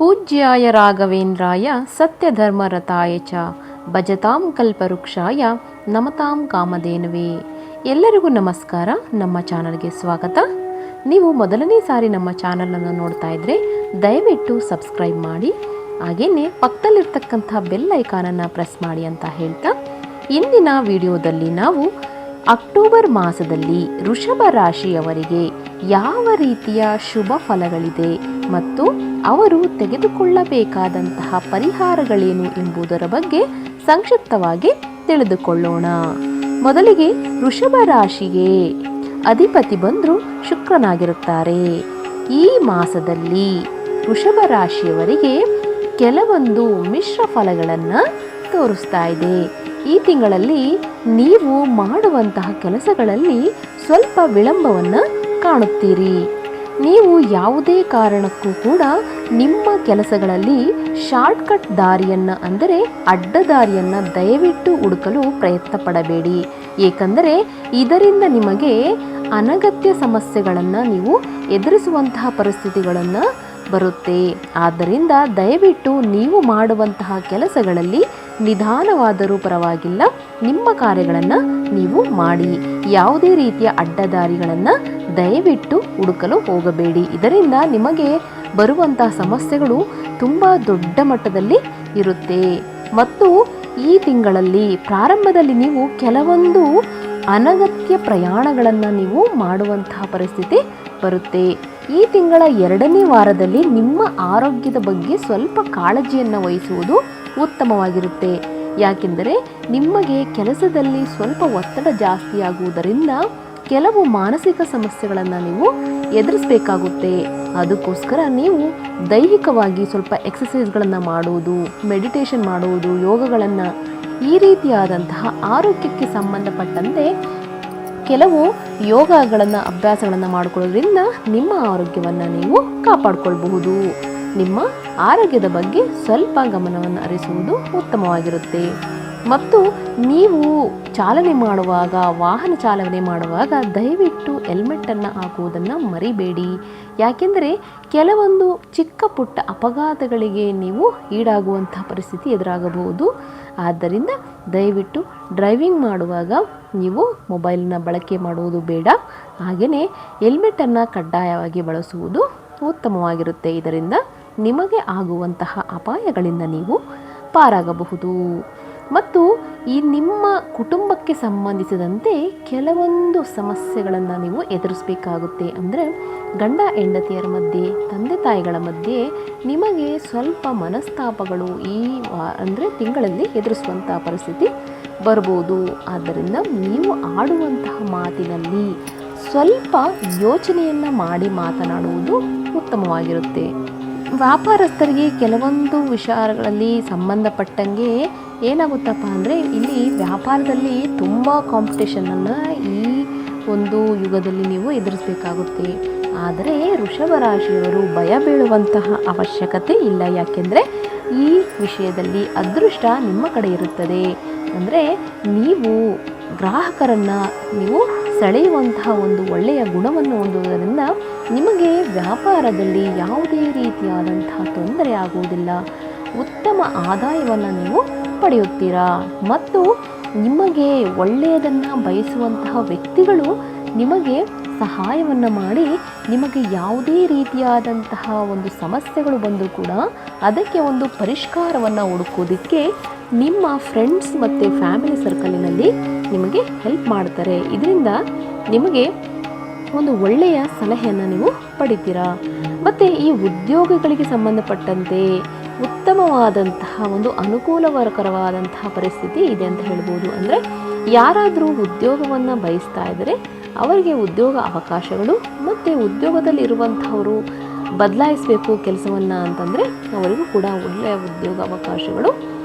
ಪೂಜ್ಯಾಯ ರಾಘವೇಂದ್ರಾಯ ಸತ್ಯಧರ್ಮರತಾಯ ಚ ಭಜತಾಂ ಕಲ್ಪವೃಕ್ಷಾಯ ನಮತಾಂ ಕಾಮಧೇನುವೆ. ಎಲ್ಲರಿಗೂ ನಮಸ್ಕಾರ. ನಮ್ಮ ಚಾನಲ್ಗೆ ಸ್ವಾಗತ. ನೀವು ಮೊದಲನೇ ಸಾರಿ ನಮ್ಮ ಚಾನಲನ್ನು ನೋಡ್ತಾ ಇದ್ದರೆ ದಯವಿಟ್ಟು ಸಬ್ಸ್ಕ್ರೈಬ್ ಮಾಡಿ, ಹಾಗೆಯೇ ಪಕ್ಕದಲ್ಲಿರ್ತಕ್ಕಂಥ ಬೆಲ್ ಐಕಾನನ್ನು ಪ್ರೆಸ್ ಮಾಡಿ ಅಂತ ಹೇಳ್ತಾ, ಇಂದಿನ ವಿಡಿಯೋದಲ್ಲಿ ನಾವು ಅಕ್ಟೋಬರ್ ಮಾಸದಲ್ಲಿ ವೃಷಭ ರಾಶಿಯವರಿಗೆ ಯಾವ ರೀತಿಯ ಶುಭ ಫಲಗಳಿದೆ ಮತ್ತು ಅವರು ತೆಗೆದುಕೊಳ್ಳಬೇಕಾದಂತಹ ಪರಿಹಾರಗಳೇನು ಎಂಬುದರ ಬಗ್ಗೆ ಸಂಕ್ಷಿಪ್ತವಾಗಿ ತಿಳಿದುಕೊಳ್ಳೋಣ. ಮೊದಲಿಗೆ ವೃಷಭ ರಾಶಿಗೆ ಅಧಿಪತಿ ಬಂದು ಶುಕ್ರನಾಗಿರುತ್ತಾರೆ. ಈ ಮಾಸದಲ್ಲಿ ವೃಷಭ ರಾಶಿಯವರಿಗೆ ಕೆಲವೊಂದು ಮಿಶ್ರ ಫಲಗಳನ್ನು ತೋರಿಸ್ತಾ ಇದೆ. ಈ ತಿಂಗಳಲ್ಲಿ ನೀವು ಮಾಡುವಂತಹ ಕೆಲಸಗಳಲ್ಲಿ ಸ್ವಲ್ಪ ವಿಳಂಬವನ್ನು ಕಾಣುತ್ತೀರಿ. ನೀವು ಯಾವುದೇ ಕಾರಣಕ್ಕೂ ಕೂಡ ನಿಮ್ಮ ಕೆಲಸಗಳಲ್ಲಿ ಶಾರ್ಟ್ಕಟ್ ದಾರಿಯನ್ನು, ಅಂದರೆ ಅಡ್ಡದಾರಿಯನ್ನು ದಯವಿಟ್ಟು ಹುಡುಕಲು ಪ್ರಯತ್ನ ಪಡಬೇಡಿ. ಏಕೆಂದರೆ ಇದರಿಂದ ನಿಮಗೆ ಅನಗತ್ಯ ಸಮಸ್ಯೆಗಳನ್ನು ನೀವು ಎದುರಿಸುವಂತಹ ಪರಿಸ್ಥಿತಿಗಳನ್ನು ಬರುತ್ತೆ. ಆದ್ದರಿಂದ ದಯವಿಟ್ಟು ನೀವು ಮಾಡುವಂತಹ ಕೆಲಸಗಳಲ್ಲಿ ನಿಧಾನವಾದರೂ ಪರವಾಗಿಲ್ಲ, ನಿಮ್ಮ ಕಾರ್ಯಗಳನ್ನು ನೀವು ಮಾಡಿ. ಯಾವುದೇ ರೀತಿಯ ಅಡ್ಡದಾರಿಗಳನ್ನು ದಯವಿಟ್ಟು ಹುಡುಕಲು ಹೋಗಬೇಡಿ. ಇದರಿಂದ ನಿಮಗೆ ಬರುವಂತಹ ಸಮಸ್ಯೆಗಳು ತುಂಬ ದೊಡ್ಡ ಮಟ್ಟದಲ್ಲಿ ಇರುತ್ತೆ. ಮತ್ತು ಈ ತಿಂಗಳಲ್ಲಿ ಪ್ರಾರಂಭದಲ್ಲಿ ನೀವು ಕೆಲವೊಂದು ಅನಗತ್ಯ ಪ್ರಯಾಣಗಳನ್ನು ನೀವು ಮಾಡುವಂತಹ ಪರಿಸ್ಥಿತಿ ಬರುತ್ತೆ. ಈ ತಿಂಗಳ 2ನೇ ವಾರದಲ್ಲಿ ನಿಮ್ಮ ಆರೋಗ್ಯದ ಬಗ್ಗೆ ಸ್ವಲ್ಪ ಕಾಳಜಿಯನ್ನು ವಹಿಸುವುದು ಉತ್ತಮವಾಗಿರುತ್ತೆ. ಯಾಕೆಂದರೆ ನಿಮಗೆ ಕೆಲಸದಲ್ಲಿ ಸ್ವಲ್ಪ ಒತ್ತಡ ಜಾಸ್ತಿ ಆಗುವುದರಿಂದ ಕೆಲವು ಮಾನಸಿಕ ಸಮಸ್ಯೆಗಳನ್ನು ನೀವು ಎದುರಿಸಬೇಕಾಗುತ್ತೆ. ಅದಕ್ಕೋಸ್ಕರ ನೀವು ದೈಹಿಕವಾಗಿ ಸ್ವಲ್ಪ ಎಕ್ಸಸೈಸ್ಗಳನ್ನು ಮಾಡುವುದು, ಮೆಡಿಟೇಷನ್ ಮಾಡುವುದು, ಯೋಗಗಳನ್ನು, ಈ ರೀತಿಯಾದಂತಹ ಆರೋಗ್ಯಕ್ಕೆ ಸಂಬಂಧಪಟ್ಟಂತೆ ಕೆಲವು ಯೋಗಗಳನ್ನು, ಅಭ್ಯಾಸಗಳನ್ನು ಮಾಡಿಕೊಳ್ಳೋದ್ರಿಂದ ನಿಮ್ಮ ಆರೋಗ್ಯವನ್ನು ನೀವು ಕಾಪಾಡಿಕೊಳ್ಬಹುದು. ನಿಮ್ಮ ಆರೋಗ್ಯದ ಬಗ್ಗೆ ಸ್ವಲ್ಪ ಗಮನವನ್ನು ಹರಿಸುವುದು ಉತ್ತಮವಾಗಿರುತ್ತೆ. ಮತ್ತು ನೀವು ಚಾಲನೆ ಮಾಡುವಾಗ, ವಾಹನ ಚಾಲನೆ ಮಾಡುವಾಗ ದಯವಿಟ್ಟು ಹೆಲ್ಮೆಟನ್ನು ಹಾಕುವುದನ್ನು ಮರಿಬೇಡಿ. ಯಾಕೆಂದರೆ ಕೆಲವೊಂದು ಚಿಕ್ಕ ಪುಟ್ಟ ಅಪಘಾತಗಳಿಗೆ ನೀವು ಈಡಾಗುವಂತಹ ಪರಿಸ್ಥಿತಿ ಎದುರಾಗಬಹುದು. ಆದ್ದರಿಂದ ದಯವಿಟ್ಟು ಡ್ರೈವಿಂಗ್ ಮಾಡುವಾಗ ನೀವು ಮೊಬೈಲನ್ನ ಬಳಕೆ ಮಾಡುವುದು ಬೇಡ. ಹಾಗೆಯೇ ಹೆಲ್ಮೆಟನ್ನು ಕಡ್ಡಾಯವಾಗಿ ಬಳಸುವುದು ಉತ್ತಮವಾಗಿರುತ್ತೆ. ಇದರಿಂದ ನಿಮಗೆ ಆಗುವಂತಹ ಅಪಾಯಗಳಿಂದ ನೀವು ಪಾರಾಗಬಹುದು. ಮತ್ತು ಈ ನಿಮ್ಮ ಕುಟುಂಬಕ್ಕೆ ಸಂಬಂಧಿಸಿದಂತೆ ಕೆಲವೊಂದು ಸಮಸ್ಯೆಗಳನ್ನು ನೀವು ಎದುರಿಸಬೇಕಾಗುತ್ತೆ. ಅಂದರೆ ಗಂಡ ಹೆಂಡತಿಯರ ಮಧ್ಯೆ, ತಂದೆ ತಾಯಿಗಳ ಮಧ್ಯೆ ನಿಮಗೆ ಸ್ವಲ್ಪ ಮನಸ್ತಾಪಗಳು ಅಂದರೆ ತಿಂಗಳಲ್ಲಿ ಎದುರಿಸುವಂತಹ ಪರಿಸ್ಥಿತಿ ಬರ್ಬೋದು. ಆದ್ದರಿಂದ ನೀವು ಆಡುವಂತಹ ಮಾತಿನಲ್ಲಿ ಸ್ವಲ್ಪ ಯೋಚನೆಯನ್ನು ಮಾಡಿ ಮಾತನಾಡುವುದು ಉತ್ತಮವಾಗಿರುತ್ತೆ. ವ್ಯಾಪಾರಸ್ಥರಿಗೆ ಕೆಲವೊಂದು ವಿಚಾರಗಳಲ್ಲಿ ಸಂಬಂಧಪಟ್ಟಂಗೆ ಏನಾಗುತ್ತಪ್ಪ ಅಂದರೆ, ಇಲ್ಲಿ ವ್ಯಾಪಾರದಲ್ಲಿ ತುಂಬ ಕಾಂಪಿಟೇಷನನ್ನು ಈ ಒಂದು ಯುಗದಲ್ಲಿ ನೀವು ಎದುರಿಸಬೇಕಾಗುತ್ತೆ. ಆದರೆ ವೃಷಭ ರಾಶಿಯವರು ಭಯ ಬೀಳುವಂತಹ ಅವಶ್ಯಕತೆ ಇಲ್ಲ. ಯಾಕೆಂದರೆ ಈ ವಿಷಯದಲ್ಲಿ ಅದೃಷ್ಟ ನಿಮ್ಮ ಕಡೆ ಇರುತ್ತದೆ. ಅಂದರೆ ನೀವು ಗ್ರಾಹಕರನ್ನು ನೀವು ಸೆಳೆಯುವಂತಹ ಒಂದು ಒಳ್ಳೆಯ ಗುಣವನ್ನು ಹೊಂದುವುದರಿಂದ ನಿಮಗೆ ವ್ಯಾಪಾರದಲ್ಲಿ ಯಾವುದೇ ರೀತಿಯಾದಂತಹ ತೊಂದರೆ ಆಗುವುದಿಲ್ಲ. ಉತ್ತಮ ಆದಾಯವನ್ನು ನೀವು ಪಡೆಯುತ್ತೀರಾ. ಮತ್ತು ನಿಮಗೆ ಒಳ್ಳೆಯದನ್ನು ಬಯಸುವಂತಹ ವ್ಯಕ್ತಿಗಳು ನಿಮಗೆ ಸಹಾಯವನ್ನು ಮಾಡಿ, ನಿಮಗೆ ಯಾವುದೇ ರೀತಿಯಾದಂತಹ ಒಂದು ಸಮಸ್ಯೆಗಳು ಬಂದರೂ ಕೂಡ ಅದಕ್ಕೆ ಒಂದು ಪರಿಷ್ಕಾರವನ್ನು ಹುಡುಕೋದಕ್ಕೆ ನಿಮ್ಮ ಫ್ರೆಂಡ್ಸ್ ಮತ್ತು ಫ್ಯಾಮಿಲಿ ಸರ್ಕಲಿನಲ್ಲಿ ನಿಮಗೆ ಹೆಲ್ಪ್ ಮಾಡ್ತಾರೆ. ಇದರಿಂದ ನಿಮಗೆ ಒಂದು ಒಳ್ಳೆಯ ಸಲಹೆಯನ್ನು ನೀವು ಪಡಿತೀರಾ. ಮತ್ತು ಈ ಉದ್ಯೋಗಗಳಿಗೆ ಸಂಬಂಧಪಟ್ಟಂತೆ ಉತ್ತಮವಾದಂತಹ ಒಂದು ಅನುಕೂಲಕರವಾದಂತಹ ಪರಿಸ್ಥಿತಿ ಇದೆ ಅಂತ ಹೇಳ್ಬೋದು. ಅಂದರೆ ಯಾರಾದರೂ ಉದ್ಯೋಗವನ್ನು ಬಯಸ್ತಾ ಇದ್ದರೆ ಅವರಿಗೆ ಉದ್ಯೋಗ ಅವಕಾಶಗಳು, ಮತ್ತು ಉದ್ಯೋಗದಲ್ಲಿ ಇರುವಂಥವರು ಬದಲಾಯಿಸಬೇಕು ಕೆಲಸವನ್ನು ಅಂತಂದರೆ ಅವರಿಗೂ ಕೂಡ ಒಳ್ಳೆಯ ಉದ್ಯೋಗ ಅವಕಾಶಗಳು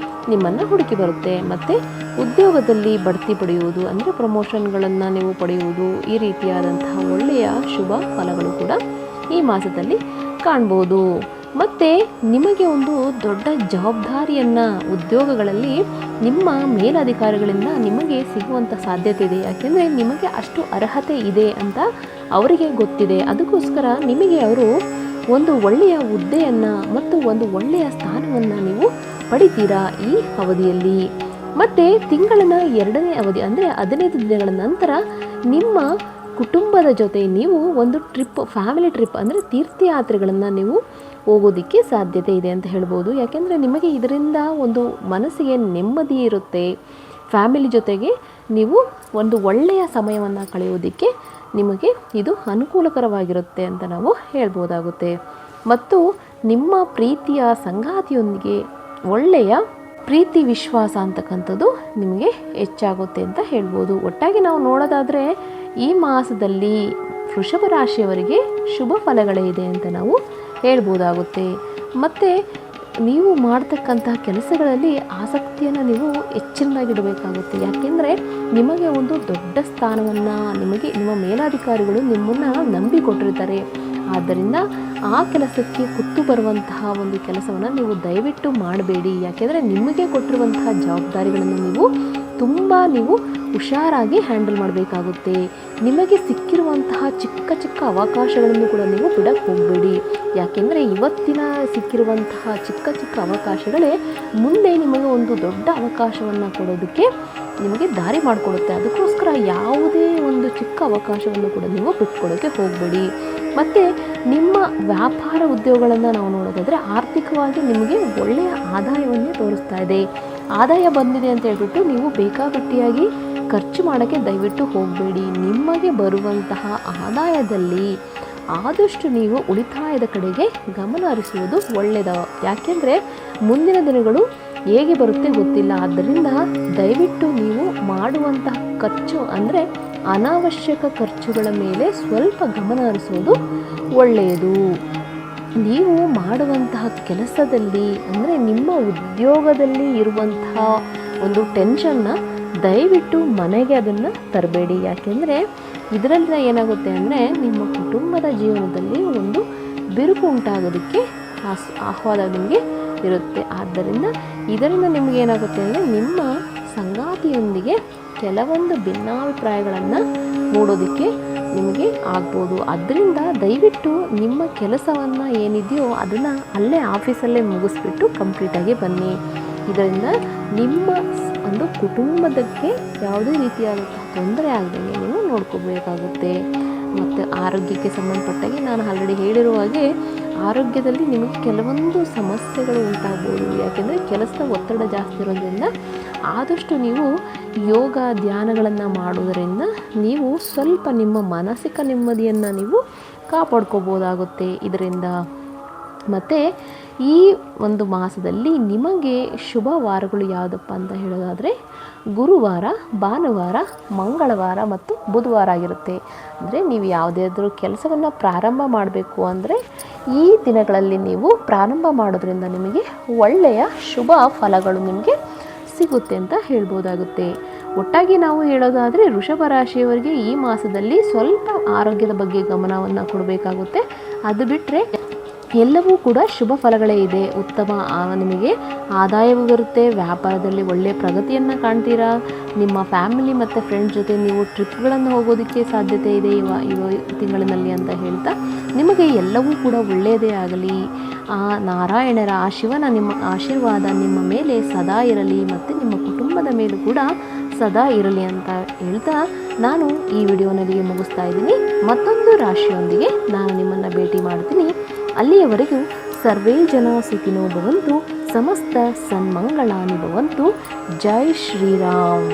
ನಿಮ್ಮನ್ನು ಹುಡುಕಿ ಬರುತ್ತೆ. ಮತ್ತು ಉದ್ಯೋಗದಲ್ಲಿ ಬಡ್ತಿ ಪಡೆಯುವುದು, ಅಂದರೆ ಪ್ರಮೋಷನ್ಗಳನ್ನು ನೀವು ಪಡೆಯುವುದು, ಈ ರೀತಿಯಾದಂತಹ ಒಳ್ಳೆಯ ಶುಭ ಫಲಗಳು ಕೂಡ ಈ ಮಾಸದಲ್ಲಿ ಕಾಣ್ಬೋದು. ಮತ್ತು ನಿಮಗೆ ಒಂದು ದೊಡ್ಡ ಜವಾಬ್ದಾರಿಯನ್ನು ಉದ್ಯೋಗಗಳಲ್ಲಿ ನಿಮ್ಮ ಮೇಲಧಿಕಾರಿಗಳಿಂದ ನಿಮಗೆ ಸಿಗುವಂಥ ಸಾಧ್ಯತೆ ಇದೆ. ಯಾಕೆಂದರೆ ನಿಮಗೆ ಅಷ್ಟು ಅರ್ಹತೆ ಇದೆ ಅಂತ ಅವರಿಗೆ ಗೊತ್ತಿದೆ. ಅದಕ್ಕೋಸ್ಕರ ನಿಮಗೆ ಅವರು ಒಂದು ಒಳ್ಳೆಯ ಹುದ್ದೆಯನ್ನು ಮತ್ತು ಒಂದು ಒಳ್ಳೆಯ ಸ್ಥಾನವನ್ನು ನೀವು ಪಡಿತೀರಾ ಈ ಅವಧಿಯಲ್ಲಿ. ಮತ್ತು ತಿಂಗಳಿನ 2ನೇ ಅವಧಿ ಅಂದರೆ 15 ದಿನಗಳ ನಂತರ ನಿಮ್ಮ ಕುಟುಂಬದ ಜೊತೆ ನೀವು ಒಂದು ಫ್ಯಾಮಿಲಿ ಟ್ರಿಪ್ ಅಂದರೆ ತೀರ್ಥಯಾತ್ರೆಗಳನ್ನು ನೀವು ಹೋಗೋದಕ್ಕೆ ಸಾಧ್ಯತೆ ಇದೆ ಅಂತ ಹೇಳ್ಬೋದು. ಯಾಕೆಂದರೆ ನಿಮಗೆ ಇದರಿಂದ ಒಂದು ಮನಸ್ಸಿಗೆ ನೆಮ್ಮದಿ ಇರುತ್ತೆ. ಫ್ಯಾಮಿಲಿ ಜೊತೆಗೆ ನೀವು ಒಂದು ಒಳ್ಳೆಯ ಸಮಯವನ್ನು ಕಳೆಯೋದಕ್ಕೆ ನಿಮಗೆ ಇದು ಅನುಕೂಲಕರವಾಗಿರುತ್ತೆ ಅಂತ ನಾವು ಹೇಳ್ಬೋದಾಗುತ್ತೆ. ಮತ್ತು ನಿಮ್ಮ ಪ್ರೀತಿಯ ಸಂಗಾತಿಯೊಂದಿಗೆ ಒಳ್ಳೆಯ ಪ್ರೀತಿ ವಿಶ್ವಾಸ ಅಂತಕ್ಕಂಥದ್ದು ನಿಮಗೆ ಹೆಚ್ಚಾಗುತ್ತೆ ಅಂತ ಹೇಳ್ಬೋದು. ಒಟ್ಟಾಗಿ ನಾವು ನೋಡೋದಾದರೆ ಈ ಮಾಸದಲ್ಲಿ ವೃಷಭ ರಾಶಿಯವರಿಗೆ ಶುಭ ಫಲಗಳೇ ಇದೆ ಅಂತ ನಾವು ಹೇಳ್ಬೋದಾಗುತ್ತೆ. ಮತ್ತು ನೀವು ಮಾಡ್ತಕ್ಕಂತಹ ಕೆಲಸಗಳಲ್ಲಿ ಆಸಕ್ತಿಯನ್ನು ನೀವು ಹೆಚ್ಚಿನದಾಗಿಡಬೇಕಾಗುತ್ತೆ. ಯಾಕೆಂದರೆ ನಿಮಗೆ ಒಂದು ದೊಡ್ಡ ಸ್ಥಾನವನ್ನು ನಿಮ್ಮ ಮೇಲಾಧಿಕಾರಿಗಳು ನಿಮ್ಮನ್ನು ನಂಬಿಕೊಟ್ಟಿರ್ತಾರೆ. ಆದ್ದರಿಂದ ಆ ಕೆಲಸಕ್ಕೆ ಕುತ್ತು ಬರುವಂತಹ ಒಂದು ಕೆಲಸವನ್ನು ನೀವು ದಯವಿಟ್ಟು ಮಾಡಬೇಡಿ. ಯಾಕೆಂದರೆ ನಿಮಗೆ ಕೊಟ್ಟಿರುವಂತಹ ಜವಾಬ್ದಾರಿಗಳನ್ನು ನೀವು ಹುಷಾರಾಗಿ ಹ್ಯಾಂಡಲ್ ಮಾಡಬೇಕಾಗುತ್ತೆ. ನಿಮಗೆ ಸಿಕ್ಕಿರುವಂತಹ ಚಿಕ್ಕ ಚಿಕ್ಕ ಅವಕಾಶಗಳನ್ನು ಕೂಡ ನೀವು ಬಿಡಕ್ಕೆ ಹೋಗಬೇಡಿ. ಯಾಕೆಂದರೆ ಇವತ್ತಿನ ಸಿಕ್ಕಿರುವಂತಹ ಚಿಕ್ಕ ಚಿಕ್ಕ ಅವಕಾಶಗಳೇ ಮುಂದೆ ನಿಮಗೆ ಒಂದು ದೊಡ್ಡ ಅವಕಾಶವನ್ನು ಕೊಡೋದಕ್ಕೆ ನಿಮಗೆ ದಾರಿ ಮಾಡಿಕೊಡುತ್ತೆ. ಅದಕ್ಕೋಸ್ಕರ ಯಾವುದೇ ಒಂದು ಚಿಕ್ಕ ಅವಕಾಶವನ್ನು ಕೂಡ ನೀವು ಬಿಟ್ಕೊಡೋಕ್ಕೆ ಹೋಗಬೇಡಿ. ಮತ್ತು ನಿಮ್ಮ ವ್ಯಾಪಾರ ಉದ್ಯೋಗಗಳನ್ನು ನಾವು ನೋಡೋದಾದರೆ ಆರ್ಥಿಕವಾಗಿ ನಿಮಗೆ ಒಳ್ಳೆಯ ಆದಾಯವನ್ನೇ ತೋರಿಸ್ತಾ ಇದೆ. ಆದಾಯ ಬಂದಿದೆ ಅಂತ ಹೇಳ್ಬಿಟ್ಟು ನೀವು ಬೇಕಾಗಟ್ಟಿಯಾಗಿ ಖರ್ಚು ಮಾಡೋಕ್ಕೆ ದಯವಿಟ್ಟು ಹೋಗಬೇಡಿ. ನಿಮಗೆ ಬರುವಂತಹ ಆದಾಯದಲ್ಲಿ ಆದಷ್ಟು ನೀವು ಉಳಿತಾಯದ ಕಡೆಗೆ ಗಮನ ಹರಿಸುವುದು ಒಳ್ಳೆಯದು. ಯಾಕೆಂದರೆ ಮುಂದಿನ ದಿನಗಳು ಹೇಗೆ ಬರುತ್ತೆ ಗೊತ್ತಿಲ್ಲ. ಆದ್ದರಿಂದ ದಯವಿಟ್ಟು ನೀವು ಮಾಡುವಂತಹ ಖರ್ಚು ಅಂದರೆ ಅನಾವಶ್ಯಕ ಖರ್ಚುಗಳ ಮೇಲೆ ಸ್ವಲ್ಪ ಗಮನ ಹರಿಸುವುದು ಒಳ್ಳೆಯದು. ನೀವು ಮಾಡುವಂತಹ ಕೆಲಸದಲ್ಲಿ ಅಂದರೆ ನಿಮ್ಮ ಉದ್ಯೋಗದಲ್ಲಿ ಇರುವಂತಹ ಒಂದು ಟೆನ್ಷನ್ನ ದಯವಿಟ್ಟು ಮನೆಗೆ ಅದನ್ನು ತರಬೇಡಿ. ಯಾಕೆಂದರೆ ಇದರಿಂದ ಏನಾಗುತ್ತೆ ಅಂದರೆ ನಿಮ್ಮ ಕುಟುಂಬದ ಜೀವನದಲ್ಲಿ ಒಂದು ಬಿರುಕು ಉಂಟಾಗೋದಕ್ಕೆ ಆಹ್ವಾನ ನಿಮಗೆ ಇರುತ್ತೆ. ಆದ್ದರಿಂದ ಇದರಿಂದ ನಿಮಗೆ ಏನಾಗುತ್ತೆ ಅಂದರೆ ನಿಮ್ಮ ಸಂಗಾತಿಯೊಂದಿಗೆ ಕೆಲವೊಂದು ಭಿನ್ನಾಭಿಪ್ರಾಯಗಳನ್ನು ಮೂಡೋದಕ್ಕೆ ನಿಮಗೆ ಆಗ್ಬೋದು. ಅದರಿಂದ ದಯವಿಟ್ಟು ನಿಮ್ಮ ಕೆಲಸವನ್ನು ಏನಿದೆಯೋ ಅದನ್ನು ಅಲ್ಲೇ ಆಫೀಸಲ್ಲೇ ಮುಗಿಸ್ಬಿಟ್ಟು ಕಂಪ್ಲೀಟಾಗಿ ಬನ್ನಿ. ಇದರಿಂದ ನಿಮ್ಮ ಒಂದು ಕುಟುಂಬದಕ್ಕೆ ಯಾವುದೇ ರೀತಿಯಾದಂತಹ ತೊಂದರೆ ಆಗದಂಗೆ ನೀವು ನೋಡ್ಕೋಬೇಕಾಗುತ್ತೆ. ಮತ್ತು ಆರೋಗ್ಯಕ್ಕೆ ಸಂಬಂಧಪಟ್ಟಾಗೆ ನಾನು ಆಲ್ರೆಡಿ ಹೇಳಿರುವ ಹಾಗೆ ಆರೋಗ್ಯದಲ್ಲಿ ನಿಮಗೆ ಕೆಲವೊಂದು ಸಮಸ್ಯೆಗಳು ಉಂಟಾಗ್ಬೋದು. ಯಾಕೆಂದರೆ ಕೆಲಸದ ಒತ್ತಡ ಜಾಸ್ತಿ ಇರೋದ್ರಿಂದ ಆದಷ್ಟು ನೀವು ಯೋಗ ಧ್ಯಾನಗಳನ್ನು ಮಾಡೋದರಿಂದ ನೀವು ಸ್ವಲ್ಪ ನಿಮ್ಮ ಮಾನಸಿಕ ನೆಮ್ಮದಿಯನ್ನು ನೀವು ಕಾಪಾಡ್ಕೋಬೋದಾಗುತ್ತೆ ಇದರಿಂದ. ಮತ್ತು ಈ ಒಂದು ಮಾಸದಲ್ಲಿ ನಿಮಗೆ ಶುಭ ವಾರಗಳು ಯಾವುದಪ್ಪ ಅಂತ ಹೇಳೋದಾದರೆ ಗುರುವಾರ, ಭಾನುವಾರ, ಮಂಗಳವಾರ ಮತ್ತು ಬುಧವಾರ ಆಗಿರುತ್ತೆ. ಅಂದರೆ ನೀವು ಯಾವುದಾದ್ರೂ ಕೆಲಸವನ್ನು ಪ್ರಾರಂಭ ಮಾಡಬೇಕು ಅಂದರೆ ಈ ದಿನಗಳಲ್ಲಿ ನೀವು ಪ್ರಾರಂಭ ಮಾಡೋದ್ರಿಂದ ನಿಮಗೆ ಒಳ್ಳೆಯ ಶುಭ ಫಲಗಳು ನಿಮಗೆ ಸಿಗುತ್ತೆ ಅಂತ ಹೇಳ್ಬೋದಾಗುತ್ತೆ. ಒಟ್ಟಾಗಿ ನಾವು ಹೇಳೋದಾದರೆ ವೃಷಭ ರಾಶಿಯವರಿಗೆ ಈ ಮಾಸದಲ್ಲಿ ಸ್ವಲ್ಪ ಆರೋಗ್ಯದ ಬಗ್ಗೆ ಗಮನವನ್ನು ಕೊಡಬೇಕಾಗುತ್ತೆ. ಅದು ಬಿಟ್ಟರೆ ಎಲ್ಲವೂ ಕೂಡ ಶುಭ ಫಲಗಳೇ ಇದೆ. ಉತ್ತಮ ನಿಮಗೆ ಆದಾಯವೂ ಬರುತ್ತೆ. ವ್ಯಾಪಾರದಲ್ಲಿ ಒಳ್ಳೆಯ ಪ್ರಗತಿಯನ್ನು ಕಾಣ್ತೀರಾ. ನಿಮ್ಮ ಫ್ಯಾಮಿಲಿ ಮತ್ತು ಫ್ರೆಂಡ್ಸ್ ಜೊತೆ ನೀವು ಟ್ರಿಪ್ಗಳನ್ನು ಹೋಗೋದಕ್ಕೆ ಸಾಧ್ಯತೆ ಇದೆ ಇವ ತಿಂಗಳಿನಲ್ಲಿ ಅಂತ ಹೇಳ್ತಾ ನಿಮಗೆ ಎಲ್ಲವೂ ಕೂಡ ಒಳ್ಳೆಯದೇ ಆಗಲಿ. ನಾರಾಯಣರ ಶಿವನ ನಿಮ್ಮ ಆಶೀರ್ವಾದ ನಿಮ್ಮ ಮೇಲೆ ಸದಾ ಇರಲಿ ಮತ್ತು ನಿಮ್ಮ ಕುಟುಂಬದ ಮೇಲೂ ಕೂಡ ಸದಾ ಇರಲಿ ಅಂತ ಹೇಳ್ತಾ ನಾನು ಈ ವಿಡಿಯೋನಲ್ಲಿ ಮುಗಿಸ್ತಾ ಇದ್ದೀನಿ. ಮತ್ತೊಂದು ರಾಶಿಯೊಂದಿಗೆ ನಾನು ನಿಮ್ಮನ್ನು ಭೇಟಿ ಮಾಡ್ತೀನಿ. ಅಲ್ಲಿಯವರೆಗೂ ಸರ್ವೇ ಜನ ಸುಖಿನೋ ಭವಂತು, ಸಮಸ್ತ ಸನ್ಮಂಗಳಾನಿ ಭವಂತು. ಜೈ ಶ್ರೀರಾಮ್.